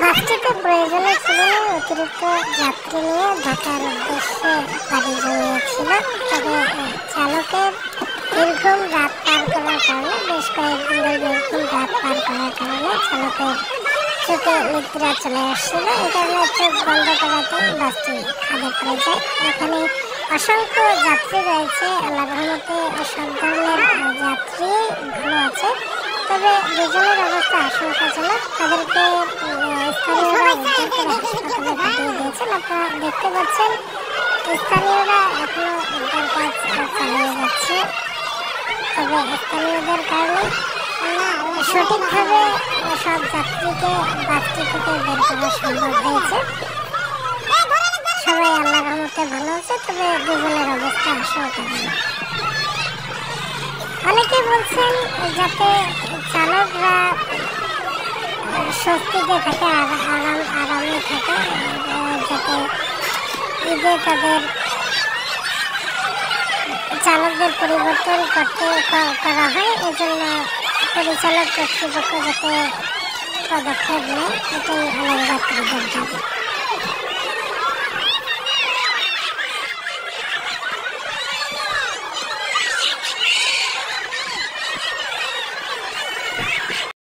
বাসটিতে প্রয়োজনে ছিল না অতিরিক্ত যাত্রী নিয়ে ঢাকার উদ্দেশ্যে পাড়ি জমিয়েছিল। তবে চালকের দীর্ঘম রাত পার করার কারণে বেশ কয়েকদিন ধরে দীর্ঘম রাত পার করার কারণে চালকের চোখে নিদ্রা চলে আসছিল। এই কারণে চোখ বন্ধ করাতেই বাসটি খাদে পড়ে যায়। এখানে অসংখ্য যাত্রী রয়েছে, আল্লাহর রহমতে সব ধরনের যাত্রী ভালো আছে। তবে দুজনের অবস্থা আশঙ্কাজনক, তাদেরকে স্থানীয়রা উদ্ধার করে হাসপাতালে পাঠিয়ে দিয়েছেন। আপনারা দেখতে পাচ্ছেন স্থানীয়রা এখনো উদ্ধার কাজ চালিয়ে যাচ্ছে। তবে স্থানীয়দের কারণে সঠিকভাবে সব যাত্রীকে বাসটি থেকে বের করা সম্ভব হয়েছে। সবাই আল্লাহর রহমতে ভালো আছে, তবে দুজনের অবস্থা আশঙ্কাজনক। অনেকে বলছেন যাতে চালকরা স্বস্তিতে থাকে, আরামে থাকে, যাতে ঈদে তাদের চালকদের পরিবর্তন করা হয়, এজন্য পরিচালক কর্তৃপক্ষ যাতে পদক্ষেপ নেয়, এটাই আমাদের যাত্রীদের দাবি।